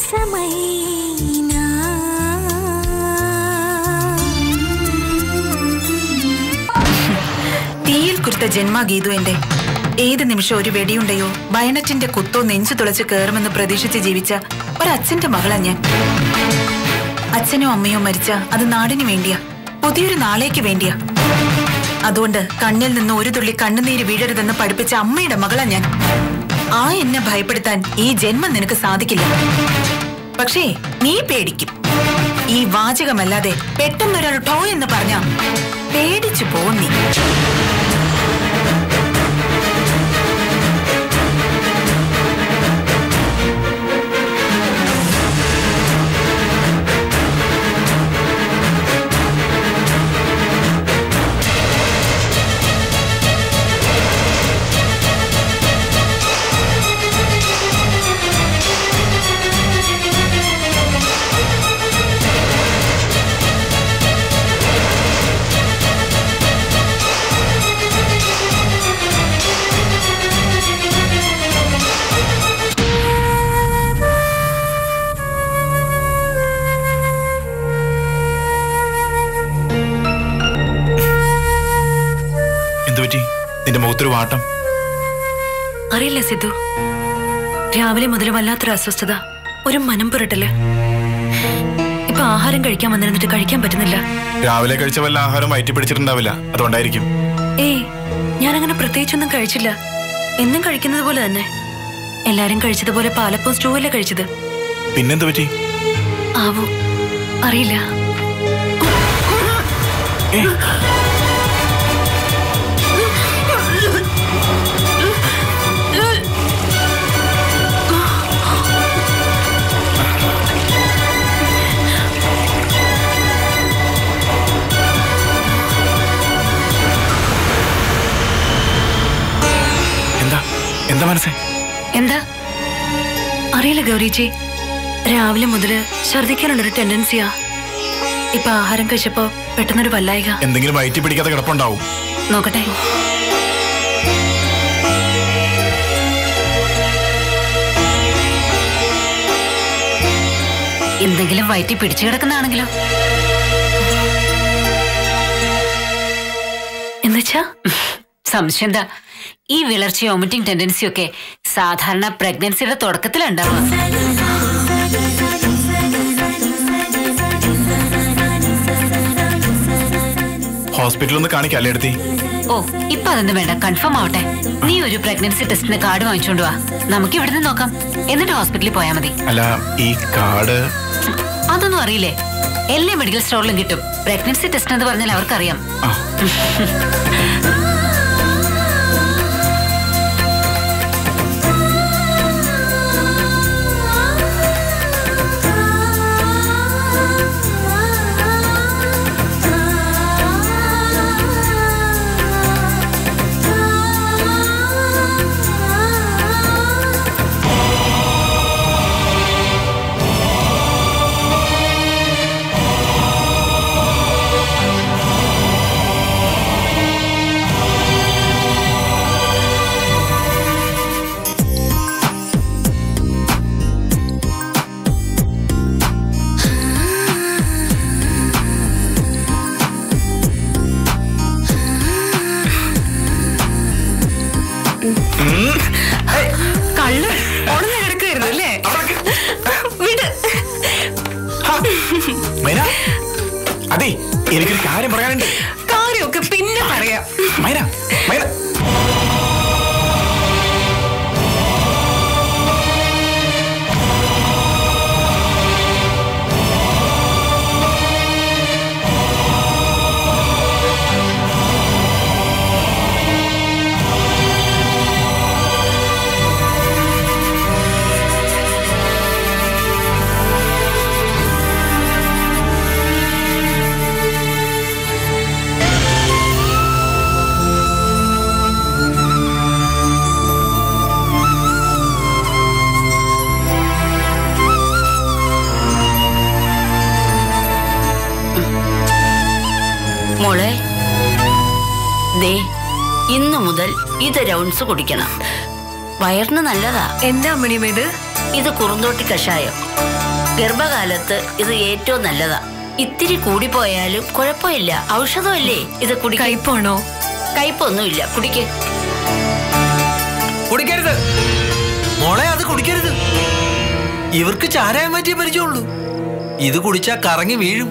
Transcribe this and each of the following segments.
തീയിൽ കുരുത്ത ജന്മഗീതു എന്റെ. ഏത് നിമിഷം ഒരു വെടിയുണ്ടയോ ബയനറ്റിന്റെ കുത്തോ നെഞ്ചു തുളച്ച് കയറുമെന്ന് പ്രതീക്ഷിച്ച് ജീവിച്ച ഒരച്ഛന്റെ മകളാ ഞാൻ. അച്ഛനോ അമ്മയോ മരിച്ച അത് നാടിന് വേണ്ടിയാ, പുതിയൊരു നാളേക്ക് വേണ്ടിയാ. അതുകൊണ്ട് കണ്ണിൽ നിന്ന് ഒരു തുള്ളി കണ്ണുനീര് വീഴരുതെന്ന് പഠിപ്പിച്ച അമ്മയുടെ മകളാ ഞാൻ. ആ എന്നെ ഭയപ്പെടുത്താൻ ഈ ജന്മം നിനക്ക് സാധിക്കില്ല. പക്ഷേ നീ പേടിക്കും. ഈ വാചകമല്ലാതെ പെട്ടെന്നൊരാൾ ടോ എന്ന് പറഞ്ഞാ പേടിച്ചു പോകും നീ. നിന്റെ മുഖത്തൊരു വാട്ടം. അറിയില്ല സിദ്ധു, രാവിലെ മുതൽ വല്ലാത്തൊരു അസ്വസ്ഥത, ഒരു മനം പുരട്ടല്. ഇപ്പൊ ആഹാരം കഴിക്കാൻ വന്നിരുന്നിട്ട് കഴിക്കാൻ പറ്റുന്നില്ല. രാവിലെ കഴിച്ച വല്ല ആഹാരം വയറ്റി പിടിച്ചിട്ടുണ്ടാവില്ല, അതുകൊണ്ടായിരിക്കും. ഏയ്, ഞാനങ്ങനെ പ്രത്യേകിച്ചൊന്നും കഴിച്ചില്ല. എന്നും കഴിക്കുന്നത് പോലെ തന്നെ. എല്ലാരും കഴിച്ചതുപോലെ പാലപ്പവും സ്റ്റൂവല്ലേ കഴിച്ചത്. പിന്നെന്ത് പറ്റി? ആവോ അറിയില്ല. എന്താ മനസ്സേ? എന്താ അറിയില്ല ഗൗരിജി, രാവിലെ മുതല് ഛർദിക്കാനുള്ളൊരു ടെൻഡൻസിയാ. ഇപ്പൊ ആഹാരം കഴിച്ചപ്പോ പെട്ടെന്നൊരു വല്ലായിക. എന്തെങ്കിലും വയറ്റി പിടിക്കാതെ കിടപ്പുണ്ടാവും. നോക്കട്ടെ. എന്തെങ്കിലും വയറ്റി പിടിച്ചു കിടക്കുന്നതാണെങ്കിലോ? എന്നുവെച്ചാ സംശയം എന്താ? ഈ വിളർച്ച വോമിറ്റിംഗ് ടെൻഡൻസിയൊക്കെ സാധാരണ പ്രഗ്നൻസിയുടെ തുടക്കത്തിലുണ്ടാവുക. ഹോസ്പിറ്റലിൽ ഒന്ന് കാണിക്കല്ലേ എടുത്തി? ഓ, ഇപ്പൊ അതൊന്നും വേണ്ട, കൺഫേം ആവട്ടെ. നീ ഒരു പ്രഗ്നൻസി ടെസ്റ്റിന് കാർഡ് വാങ്ങിച്ചോണ്ട് വാ, നമുക്ക് ഇവിടുന്ന് നോക്കാം. എന്നിട്ട് ഹോസ്പിറ്റലിൽ പോയാൽ മതി. അല്ല, ഈ കാർഡ് അതൊന്നും അറിയില്ലേ? എല്ലാ മെഡിക്കൽ സ്റ്റോറിലും കിട്ടും. പ്രഗ്നൻസി ടെസ്റ്റ് എന്ന് പറഞ്ഞാൽ അവർക്കറിയാം. അതെ, എനിക്കൊരു കാര്യം പറയാനുണ്ട്. കാര്യമൊക്കെ പിന്നെ പറയാം. മൈന, മൈന, മോളെ, ദേ ഇന്നു മുതൽ ഇത് റൗണ്ട്സ് കുടിക്കണം. വയറിന് നല്ലതാ. എന്താ അമ്മണിയമ്മ ഇത്? ഇത് കുറുന്തോട്ടി കഷായം. ഗർഭകാലത്ത് ഇത് ഏറ്റവും നല്ലതാ. ഇത്തിരി കൂടിപ്പോയാലും കുഴപ്പമില്ല. ഔഷധമല്ലേ ഇത്. കയ്പാണോ? കയ്പൊന്നുമില്ല, കുടിക്ക്. കുടിക്കരുത് മോളെ, അത് കുടിക്കരുത്. ഇവർക്ക് ചാരായം മാറ്റിയേ പരിചയമുള്ളൂ. ഇത് കുടിച്ചാ കറങ്ങി വീഴും.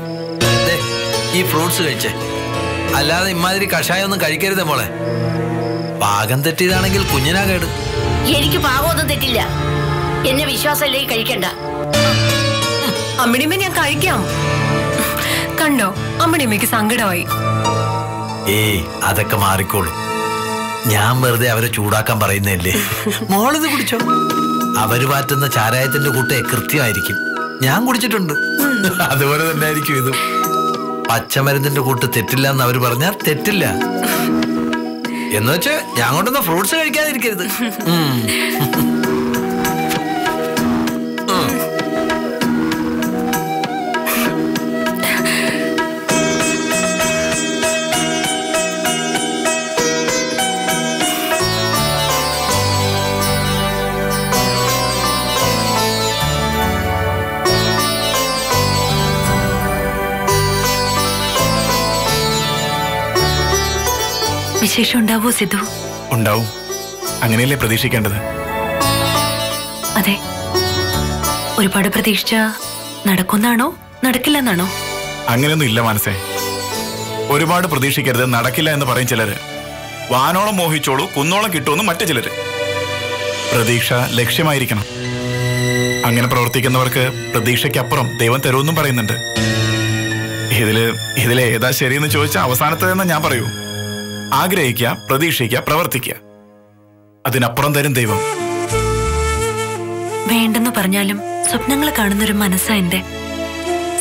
ഈ ഫ്രൂട്ട്സ് കഴിച്ചേ, അല്ലാതെ ഇമാതിരി കഷായം ഒന്നും കഴിക്കരുതേ മോളെ. പാകം തെറ്റിയതാണെങ്കിൽ കുഞ്ഞിനാ കേട്. എനിക്ക് പാകമൊന്നും തെറ്റില്ല. എന്നെ വിശ്വാസമല്ലേ കഴിക്കണ്ട. അമ്മിണിയമ്മ ഞാൻ കഴിക്കാം. കണ്ടോ, അമ്മിണിയമ്മയ്ക്ക് സങ്കടമായി. ഏയ് അതൊക്കെ മാറിക്കോളും. ഞാൻ വെറുതെ അവരെ ചൂടാക്കാൻ പറയുന്നല്ലേ. മോളിത് കുടിച്ചോ. അവര് മാറ്റുന്ന ചാരായത്തിന്റെ കൂട്ടേ കൃത്യമായിരിക്കും. ഞാൻ കുടിച്ചിട്ടുണ്ട്. അതുപോലെ തന്നെ ആയിരിക്കും ഇതും. പച്ചമരുന്നിന്റെ കൂട്ട് തെറ്റില്ല എന്ന് അവര് പറഞ്ഞാൽ തെറ്റില്ല. എന്ന് വെച്ച് ഞാൻ കൊണ്ടുവന്ന ഫ്രൂട്ട്സ് കഴിക്കാതിരിക്കരുത്. വിശേഷം ഉണ്ടാവോ സിദ്ധു? ഉണ്ടാവും. അങ്ങനെയല്ലേ പ്രതീക്ഷിക്കേണ്ടത്. അതെ, ഒരുപാട് പ്രതീക്ഷിച്ച നടക്കുന്നാണോ നടക്കില്ലെന്നാണോ? അങ്ങനെയൊന്നും ഇല്ല മനസ്സേ. ഒരുപാട് പ്രതീക്ഷിക്കരുത്, നടക്കില്ല എന്ന് പറയും ചിലര്. വാനോളം മോഹിച്ചോളൂ, കുന്നോളം കിട്ടുമെന്ന് മറ്റു ചിലര്. പ്രതീക്ഷ ലക്ഷ്യമായിരിക്കണം. അങ്ങനെ പ്രവർത്തിക്കുന്നവർക്ക് പ്രതീക്ഷയ്ക്കപ്പുറം ദൈവം തരുമെന്നും പറയുന്നുണ്ട്. ഇതില് ഏതാ ശരിയെന്ന് ചോദിച്ചാൽ അവസാനത്തേതെന്ന് ഞാൻ പറയൂ. ആഗ്രഹിക്കുക, പ്രതീക്ഷിക്കുക, പ്രവർത്തിക്കുക. അതിനപ്പുറം തരും ദൈവം. വേണ്ടെന്ന് പറഞ്ഞാലും സ്വപ്നങ്ങൾ കാണുന്നൊരു മനസ്സാ എന്റെ.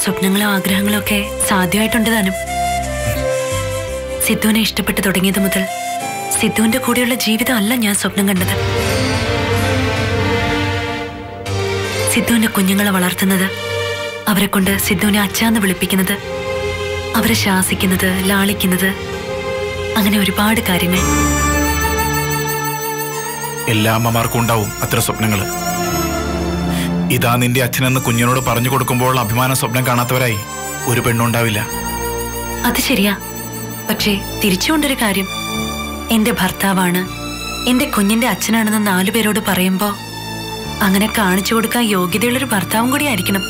സ്വപ്നങ്ങളും ആഗ്രഹങ്ങളും ഒക്കെ സാധ്യമായിട്ടുണ്ട് താനും. സിദ്ധുവിനെ ഇഷ്ടപ്പെട്ട് തുടങ്ങിയത് മുതൽ സിദ്ധുവിന്റെ കൂടെയുള്ള ജീവിതം അല്ല ഞാൻ സ്വപ്നം കണ്ടത്. സിദ്ധുവിന്റെ കുഞ്ഞുങ്ങളെ വളർത്തുന്നത്, അവരെ കൊണ്ട് സിദ്ധുവിനെ അച്ഛാന്ന് വിളിപ്പിക്കുന്നത്, അവരെ ശാസിക്കുന്നത്, ലാളിക്കുന്നത്, അങ്ങനെ ഒരുപാട് കാര്യങ്ങൾ. എല്ലാ അമ്മമാർക്കും ഉണ്ടാവും അത്ര സ്വപ്നങ്ങള്. ഇതാ നിന്റെ അച്ഛനെന്ന് കുഞ്ഞിനോട് പറഞ്ഞു കൊടുക്കുമ്പോൾ അഭിമാന സ്വപ്നം കാണാത്തവരായി ഒരു പെണ്ണുണ്ടാവില്ല. അത് ശരിയാ. പക്ഷേ തിരിച്ചുകൊണ്ടൊരു കാര്യം, എന്റെ ഭർത്താവാണ്, എന്റെ കുഞ്ഞിന്റെ അച്ഛനാണെന്ന് 4 പേരോട് പറയുമ്പോ അങ്ങനെ കാണിച്ചു കൊടുക്കാൻ യോഗ്യതയുള്ളൊരു ഭർത്താവും കൂടി ആയിരിക്കണം.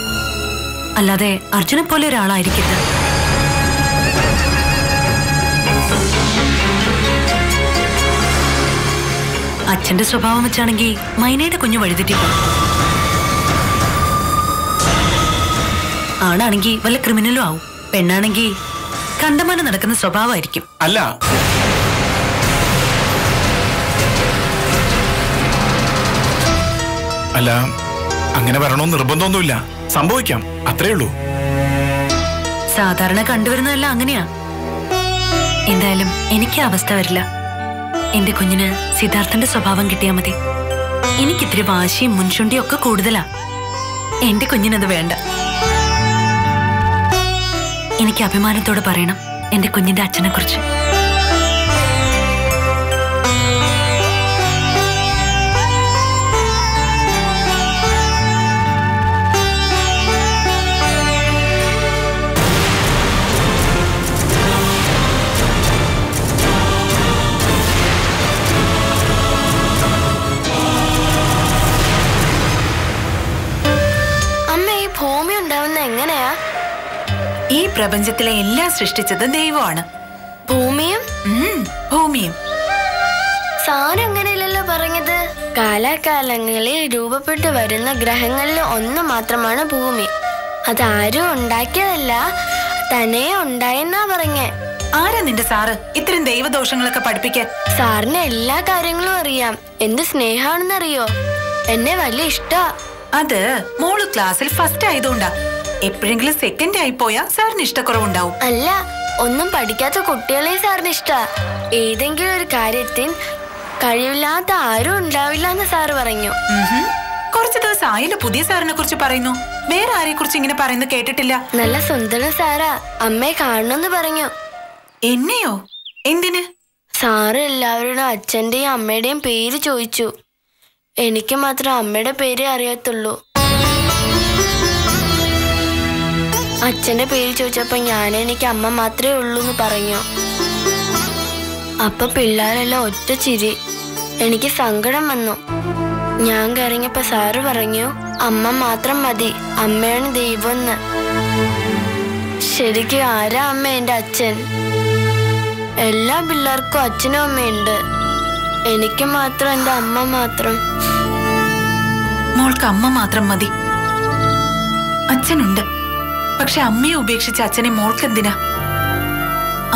അല്ലാതെ അർജുനെ പോലെ ഒരാളായിരിക്കരുത്. അച്ഛന്റെ സ്വഭാവം വെച്ചാണെങ്കിൽ മൈനയുടെ കുഞ്ഞു വഴിതെറ്റിപ്പോ. ആണാണെങ്കിൽ വല്ല ക്രിമിനലും ആവും, പെണ്ണാണെങ്കിൽ കണ്ടമാനം നടക്കുന്ന സ്വഭാവമായിരിക്കും. അല്ല, അല്ല അങ്ങനെ വരണമെന്ന് നിർബന്ധമൊന്നുമില്ല. സംഭവിക്കാം, അത്രേ ഉള്ളൂ. സാധാരണ കണ്ടുവരുന്നതല്ല അങ്ങനെയാ. എന്തായാലും എനിക്ക് അവസ്ഥ വരില്ല. എന്റെ കുഞ്ഞിന് സിദ്ധാർത്ഥന്റെ സ്വഭാവം കിട്ടിയാ മതി. എനിക്കിത്തിരി വാശിയും മുൻചുണ്ടിയും ഒക്കെ കൂടുതലാ. എന്റെ കുഞ്ഞിനത് വേണ്ട. എനിക്ക് അഭിമാനത്തോടെ പറയണം എന്റെ കുഞ്ഞിന്റെ അച്ഛനെ കുറിച്ച്. ഈ പ്രപഞ്ചത്തിലെ എല്ലാം സൃഷ്ടിച്ചത് ദൈവമാണ്. ഭൂമിയും ഭൂമിയും. സാരങ്ങനെയല്ലല്ലോ പറഞ്ഞത്. കാലാകാലങ്ങളിൽ രൂപപ്പെട്ടു വരുന്ന ഗ്രഹങ്ങളിൽ ഒന്ന് മാത്രമാണ് ഭൂമി. അതാരും ഉണ്ടാക്കിയതല്ല, തന്നെ ഉണ്ടായെന്നാ പറഞ്ഞേ. ആരാ നിന്റെ സാറ് ഇത്തരം ദൈവദോഷങ്ങളൊക്കെ പഠിപ്പിക്കാൻ? സാറിന് എല്ലാ കാര്യങ്ങളും അറിയാം. എന്ത് സ്നേഹാണെന്നറിയോ? എന്നെ വലിയ ഇഷ്ടാ. അത് മോള് ക്ലാസ്സിൽ ഫസ്റ്റ് ആയതുകൊണ്ടാ. എപ്പോഴെങ്കിലും സെക്കൻഡ് ആയി പോയാ സാറിന് ഇഷ്ടക്കുറവുണ്ടാവും. അല്ല, ഒന്നും പഠിക്കാത്ത കുട്ടികളെ സാറിന് ഇഷ്ടാ. ഏതെങ്കിലും ഒരു കാര്യത്തിൽ കഴിവില്ലാത്ത ആരും ഉണ്ടാവില്ല എന്ന് സാറ് പറഞ്ഞു. കുറച്ചു ദിവസം ആയാലും പുതിയ സാറിനെ കുറിച്ച് പറയുന്നു. വേറെ ആരെ കുറിച്ച് ഇങ്ങനെ പറയുന്നത് കേട്ടിട്ടില്ല. നല്ല സുന്ദരൻ സാറാ. അമ്മയെ കാണണമെന്ന് പറഞ്ഞു. എന്നെയോ? എന്തിന്? സാറ് എല്ലാവരുടെയും അച്ഛന്റെയും അമ്മയുടെയും പേര് ചോദിച്ചു. എനിക്ക് മാത്രം അമ്മയുടെ പേരേ അറിയത്തുള്ളൂ. അച്ഛന്റെ പേര് ചോദിച്ചപ്പോ എനിക്ക് അമ്മ മാത്രമേ ഉള്ളൂ എന്ന് പറഞ്ഞു. അപ്പൊ പിള്ളേരെല്ലാം ഒറ്റ ചിരി. എനിക്ക് സങ്കടം വന്നു. ഞാൻ കരഞ്ഞപ്പോ സാറ് പറഞ്ഞു അമ്മ മാത്രം മതി, അമ്മയാണ് ദൈവമെന്ന്. ശരിക്കും ആരാ അമ്മ? എന്റെ അച്ഛൻ. എല്ലാ പിള്ളേർക്കും അച്ഛനും അമ്മയുണ്ട്, എനിക്ക് മാത്രം എന്റെ അമ്മ മാത്രം. മോൾക്ക് അമ്മ മാത്രം മതി. അച്ഛനുണ്ട്, പക്ഷെ അമ്മയെ ഉപേക്ഷിച്ച അച്ഛനെ മോൾക്ക് എന്തിനാ?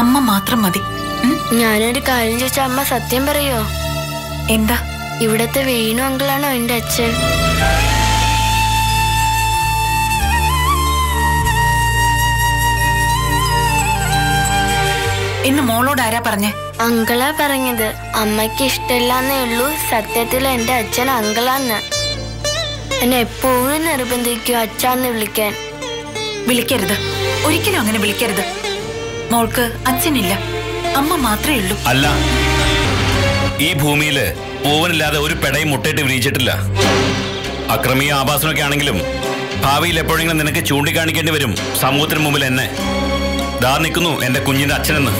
അമ്മ മാത്രം മതി. ഞാനൊരു കാര്യം ചോദിച്ചാൽ അമ്മ സത്യം പറയോ? എന്താ? ഇവിടത്തെ വേണു അങ്കിളാണോ എന്റെ അച്ഛൻ? ഇന്ന് മോളോട് ആരാ പറഞ്ഞേ? അങ്കിളാ പറഞ്ഞത്. അമ്മയ്ക്ക് ഇഷ്ടമില്ലാന്നേ ഉള്ളൂ, സത്യത്തിൽ എന്റെ അച്ഛൻ അങ്കിളാന്ന്. എന്നെ എപ്പോഴും നിർബന്ധിക്കും അച്ഛാന്ന് വിളിക്കാൻ. വിളിക്കരുത്, ഒരിക്കലും അങ്ങനെ വിളിക്കരുത്. മോൾക്ക് അച്ഛനില്ല, അമ്മ മാത്രമേ ഉള്ളൂ. അല്ല, ഈ ഭൂമിയില് പൂവനില്ലാതെ ഒരു പെടയും മുട്ടയിട്ട് വിരിയിച്ചിട്ടില്ല. അക്രമിയും ആഭാസനൊക്കെ ആണെങ്കിലും ഭാവിയിൽ എപ്പോഴെങ്കിലും നിനക്ക് ചൂണ്ടിക്കാണിക്കേണ്ടി വരും സമൂഹത്തിന് മുമ്പിൽ എന്നെ. ദാ നിൽക്കുന്നു എന്റെ കുഞ്ഞിന്റെ അച്ഛനെന്ന്.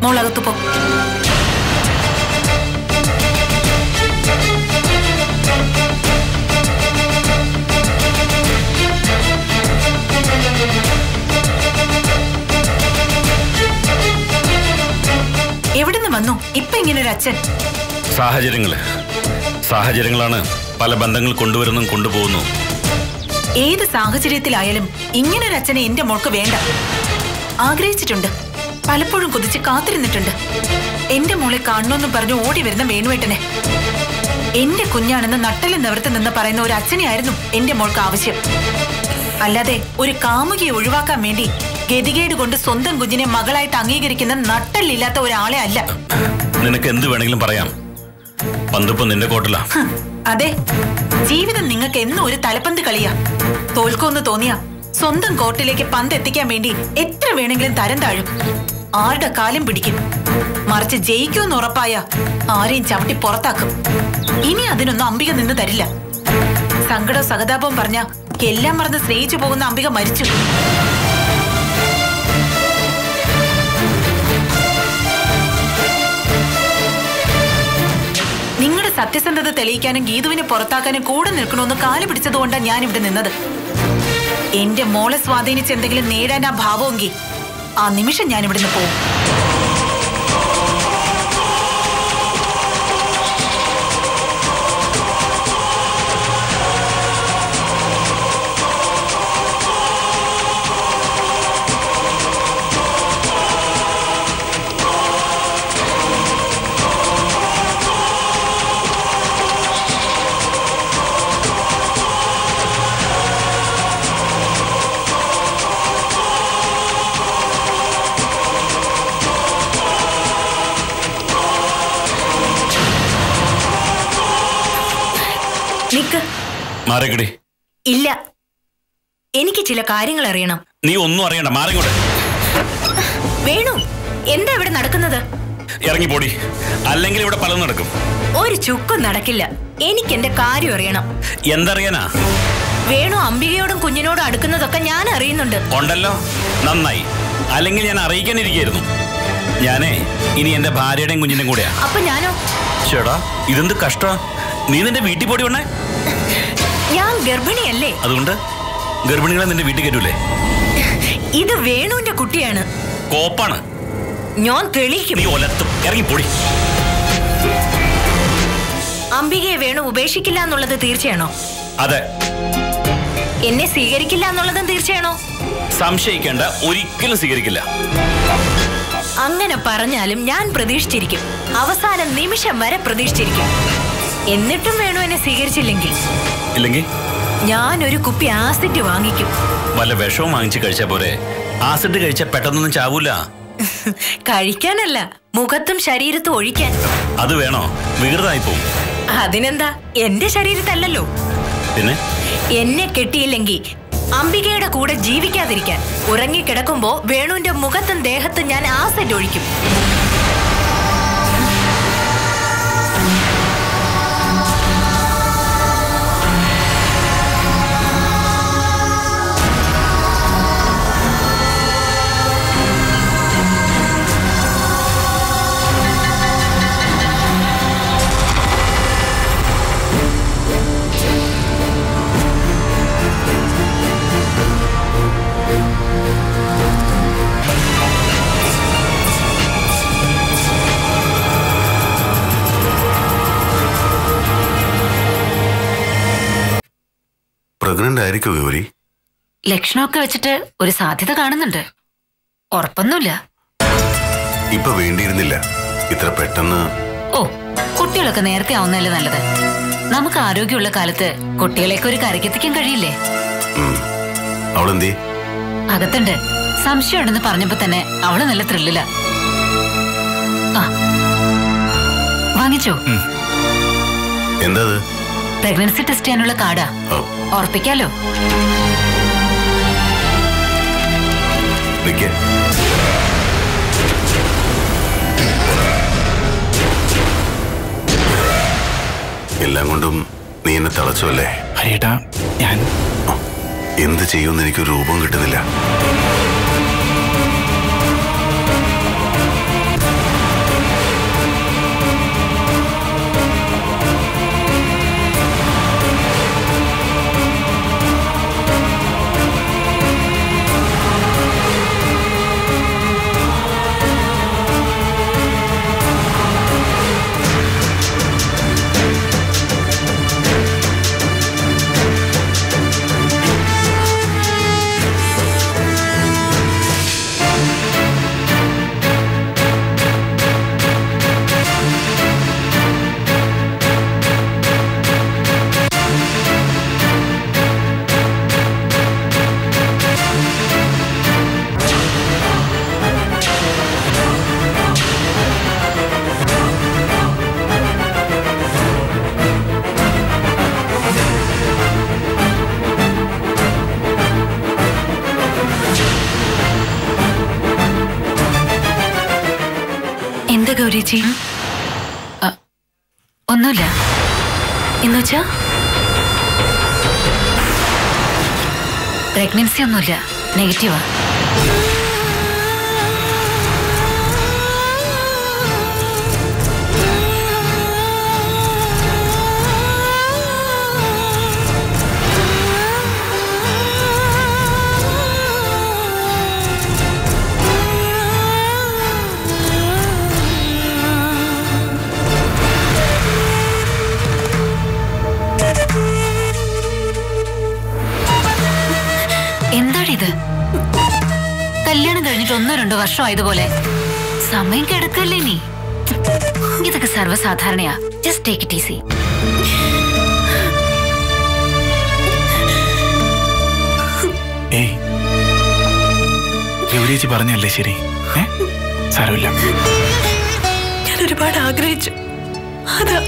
മോളകത്തു പോ. എവിടുന്ന് വന്നു ഇപ്പൊ ഇങ്ങനെ ഒരു അച്ഛൻ? സാഹചര്യങ്ങളാണ് പല ബന്ധങ്ങൾ കൊണ്ടുവരുന്നതും കൊണ്ടുപോകുന്നു. ഏത് സാഹചര്യത്തിലായാലും ഇങ്ങനെ ഒരു അച്ഛനെ എന്റെ മോൾക്ക് വേണ്ട. ആഗ്രഹിച്ചിട്ടുണ്ട്, പലപ്പോഴും കൊതിച്ച് കാത്തിരുന്നിട്ടുണ്ട്. എന്റെ മോളെ കാണണമെന്നും പറഞ്ഞു ഓടി വരുന്ന വേണുവേട്ടനെ. എന്റെ കുഞ്ഞാണെന്ന് നട്ടല് നിവർത്തി നിന്ന് പറയുന്ന ഒരു അച്ഛനെയായിരുന്നു എന്റെ മോൾക്ക് ആവശ്യം. അല്ലാതെ ഒരു കാമുകിയെ ഒഴിവാക്കാൻ വേണ്ടി ഗതികേട് കൊണ്ട് സ്വന്തം കുഞ്ഞിനെ മകളായിട്ട് അംഗീകരിക്കുന്ന നട്ടല്ലില്ലാത്ത ഒരാളെ അല്ല. നിനക്ക് എന്ത് വേണമെങ്കിലും പറയാം, പന്തിപ്പം നിന്റെ കോട്ടില. അതെ, ജീവിതം നിങ്ങൾക്ക് എന്നും ഒരു തലപ്പന്ത് കളിയാ. തോൽക്കുമെന്ന് തോന്നിയാ സ്വന്തം കോർട്ടിലേക്ക് പന്ത് എത്തിക്കാൻ വേണ്ടി എത്ര വേണമെങ്കിലും തരം താഴും, ആരുടെ കാലം പിടിക്കും. മറിച്ച് ജയിക്കുമെന്ന് ഉറപ്പായ ആരെയും ചവിട്ടി പുറത്താക്കും. ഇനി അതിനൊന്നും അംബിക നിന്ന് തരില്ല. സങ്കടവും സഹതാപവും പറഞ്ഞ എല്ലാം മറന്ന് സ്നേഹിച്ചു പോകുന്ന അംബിക മരിച്ചു. നിങ്ങളുടെ സത്യസന്ധത തെളിയിക്കാനും ഗീതുവിനെ പുറത്താക്കാനും കൂടെ നിൽക്കണമെന്ന് കാല് പിടിച്ചതുകൊണ്ടാണ് ഞാൻ ഇവിടെ നിന്നത്. എന്റെ മോളെ സ്വാധീനിച്ച് എന്തെങ്കിലും നേടാൻ ആ ഭാവമെങ്കിൽ ആ നിമിഷം ഞാൻ ഇവിടുന്ന് പോകും. ഇല്ല, എനിക്ക് ചില കാര്യങ്ങൾ അറിയണം. നീ ഒന്നും അറിയണ്ട, മാറിങ്ങോട്ട്. വേണു, എന്താ ഇവിടെ നടക്കുന്നത്? ഇറങ്ങിപ്പോടി, അല്ലെങ്കിൽ ഇവിടെ പലതും നടക്കും. ഒരു ചുക്കും നടക്കില്ല. എനിക്ക് എന്റെ കാര്യം അറിയണം. എന്തറിയാനാ? വേണു അംബികയോടും കുഞ്ഞിനോടും അടുക്കുന്നതൊക്കെ ഞാൻ അറിയുന്നുണ്ട്. ഉണ്ടല്ലോ, നന്നായി. അല്ലെങ്കിൽ ഞാൻ അറിയിക്കാനിരിക്കുന്നു. ഞാനേ ഇനി എന്റെ ഭാര്യയുടെയും കുഞ്ഞിന്റെയും കൂടെയാ. അപ്പൊ ഞാനോ? ചേടാ, ഇതെന്ത് കഷ്ട. നീ നിന്റെ വീട്ടിൽ പോടി വണ്ണേ. ഞാൻ ഗർഭിണിയല്ലേ? അതുകൊണ്ട് ഗർഭിണികളെ നിന്റെ വീട്ടിൽ കയറ്റൂലേ? ഇത് വേണുവിന്റെ കുട്ടിയാണ്. കോപ്പാണ്. ഞാൻ തെളിയിക്കും. നീ ഒലത്തും. ഇറങ്ങിപ്പോടി. അംബികയെ വേണു ഉപേക്ഷിക്കില്ല എന്നുള്ളത് തീർച്ചയാണോ? അതെ. എന്നെ സ്വീകരിക്കില്ല എന്നുള്ളതും തീർച്ചയാണോ? സംശയിക്കേണ്ട, ഒരിക്കലും സ്വീകരിക്കില്ല. അങ്ങനെ പറഞ്ഞാലും ഞാൻ പ്രതീക്ഷിച്ചിരിക്കും. അവസാന നിമിഷം വരെ പ്രതീക്ഷിച്ചിരിക്കും. എന്നിട്ടും വേണു എന്നെ സ്വീകരിച്ചില്ലെങ്കിൽ ഞാനൊരു കുപ്പി ആസിഡ് വാങ്ങിക്കും. വല്ല വിഷവും വാങ്ങിച്ച് കഴിച്ചാ പോരെ? ആസിഡ് കഴിച്ചാൽ പെട്ടെന്നൊന്നും ചാവൂല. കഴിക്കാനല്ല, മുഖത്തും ശരീരത്തും ഒഴിക്കാൻ. അത് വേണോ? വികൃതമായി പോവും. അതിനെന്താ, എന്റെ ശരീരത്തല്ലല്ലോ. പിന്നെ എന്നെ കെട്ടിയില്ലെങ്കിൽ അംബികയുടെ കൂടെ ജീവിക്കാതിരിക്കാൻ ഉറങ്ങിക്കിടക്കുമ്പോ വേണുവിന്റെ മുഖത്തും ദേഹത്തും ഞാൻ ആസിഡ് ഒഴിക്കും. പ്രഗ്നന്റ് ആയിരിക്കോ ഗൗരി? ലക്ഷണമൊക്കെ വെച്ചിട്ട് ഒരു സാധ്യത കാണുന്നുണ്ട്. ഉറപ്പൊന്നുമില്ല. ഇപ്പൊ വേണ്ടിയിരുന്നില്ല ഇത്ര പെട്ടെന്ന്. ഓ, കുട്ടികളൊക്കെ നേരത്തെ ആവുന്നതല്ലേ നല്ലത്. നമുക്ക് ആരോഗ്യമുള്ള കാലത്ത് കുട്ടികളെയൊക്കെ ഒരു കരക്കെത്തിക്കാൻ കഴിയില്ലേ? അവളെന്തേ? അകത്തുണ്ട്. സംശയമുണ്ടെന്ന് പറഞ്ഞപ്പോ തന്നെ അവള് നല്ല ത്രില്ലില്ല. വാങ്ങിച്ചോ? എന്താ? പ്രഗ്നൻസി ടെസ്റ്റ് ചെയ്യാനുള്ള കാർഡാ. ഉറപ്പിക്കാലോ. എല്ലാം കൊണ്ടും നീ എന്നെ തളച്ചു അല്ലേ? ഹരിയേട്ടാ, ഞാൻ എന്ത് ചെയ്യുമെന്ന് എനിക്കൊരു രൂപം കിട്ടുന്നില്ല. ഗൗരിച്ചി? ഒന്നുമില്ല. എന്നുവെച്ചാ പ്രഗ്നൻസി ഒന്നുമില്ല, നെഗറ്റീവാ. എന്താണിത്? കല്യാണം കഴിഞ്ഞിട്ട് 1-2 വർഷം ആയതുപോലെ സമയം കിടക്കല്ലേ നീ? ഇതൊക്കെ സർവ്വസാധാരണയാ. Just take it easy. ഗൗരിയേച്ചി പറഞ്ഞല്ലേ ശരി. സാരമില്ല. ഞാൻ ഒരുപാട് ആഗ്രഹിച്ചു. അതാ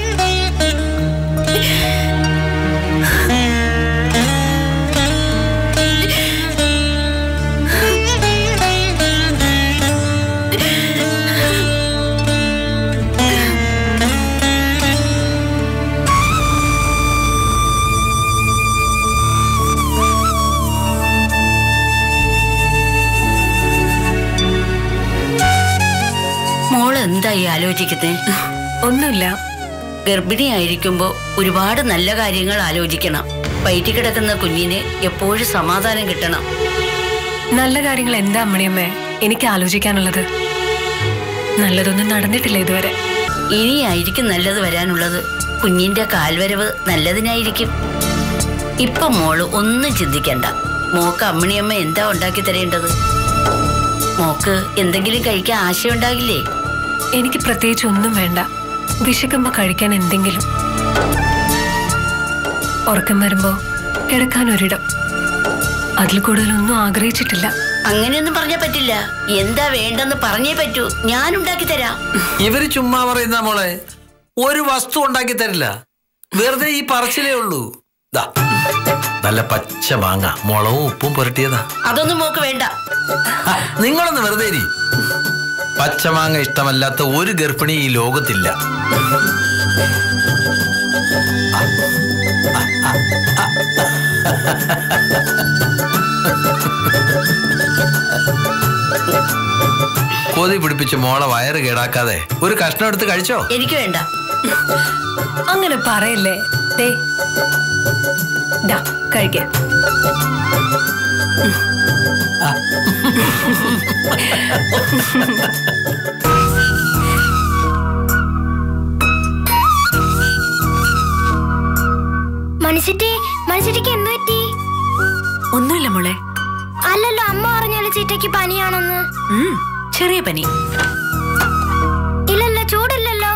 എന്തായി ആലോചിക്കുന്നേ? ഒന്നുമില്ല. ഗർഭിണിയായിരിക്കുമ്പോ ഒരുപാട് നല്ല കാര്യങ്ങൾ ആലോചിക്കണം. വയറ്റി കിടക്കുന്ന കുഞ്ഞിന് എപ്പോഴും സമാധാനം കിട്ടണം. നല്ല കാര്യങ്ങൾ എന്താ അമ്മണിയമ്മേ എനിക്ക് ആലോചിക്കാനുള്ളത്? നല്ലതൊന്നും നടന്നിട്ടില്ല ഇതുവരെ. ഇനിയായിരിക്കും നല്ലത് വരാനുള്ളത്. കുഞ്ഞിന്റെ കാൽവരവ് നല്ലതിനായിരിക്കും. ഇപ്പൊ മോള് ഒന്നും ചിന്തിക്കണ്ട. മോക്ക് അമ്മണിയമ്മ എന്താ ഉണ്ടാക്കി തരേണ്ടത്? മോക്ക് എന്തെങ്കിലും കഴിക്കാൻ ആശയുണ്ടാകില്ലേ? എനിക്ക് പ്രത്യേകിച്ച് ഒന്നും വേണ്ട. വിശക്കുമ്പോ കഴിക്കാൻ എന്തെങ്കിലും. ഉറക്കം വരുമ്പോ കിടക്കാൻ ഒരിടം. അതിൽ കൂടുതലൊന്നും ആഗ്രഹിച്ചിട്ടില്ല. അങ്ങനെയൊന്നും പറഞ്ഞാ പറ്റില്ല. എന്താ വേണ്ടെന്ന് പറഞ്ഞേ പറ്റൂ. ഞാൻ ഉണ്ടാക്കി തരാം. ഇവര് ചുമ്മാ പറയുന്ന മോളെ. ഒരു വസ്തു ഉണ്ടാക്കി തരില്ല. വെറുതെ ഈ പറച്ചിലേ ഉള്ളൂ. നല്ല പച്ച മാങ്ങ മുളകും ഉപ്പും പുരട്ടിയതാ. അതൊന്നും മോക്ക് വേണ്ട. നിങ്ങളൊന്ന് വെറുതെ ഇരി. പച്ചമാങ്ങ ഇഷ്ടമല്ലാത്ത ഒരു ഗർഭിണി ഈ ലോകത്തില്ല. കൊതി പിടിപ്പിച്ച് മോളെ വയറ് കേടാക്കാതെ ഒരു കഷ്ണം എടുത്ത് കഴിച്ചോ? എനിക്ക് വേണ്ട. അങ്ങനെ പറയല്ലേ. കഴിക്കാൻ മനുഷ്യക്ക് എന്ത് പറ്റി? ഒന്നുമില്ല മോളെ. അല്ലല്ലോ, അമ്മ പറഞ്ഞാല് ചീറ്റയ്ക്ക് പനിയാണെന്ന്. ചെറിയ പനി. ഇല്ലല്ലോ, ചൂടില്ലല്ലോ.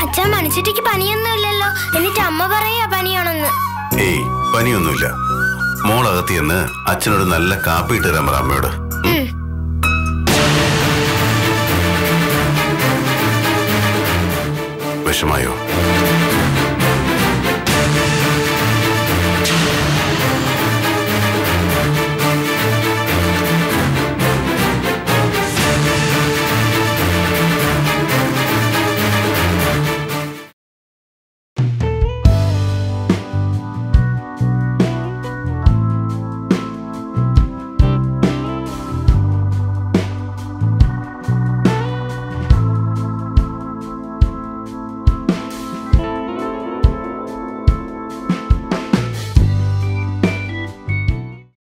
അച്ഛാ, മണിച്ചിട്ടയ്ക്ക് പനിയൊന്നും ഇല്ലല്ലോ. എന്നിട്ട് അമ്മ പറയാ പനിയാണെന്ന്. ഏയ്, പനിയൊന്നുമില്ല. മോളകത്തിയെന്ന് അച്ഛനോട് നല്ല കാപ്പി ഇട്ട് തരാൻ പറ അമ്മയോട്. വിഷമായോ?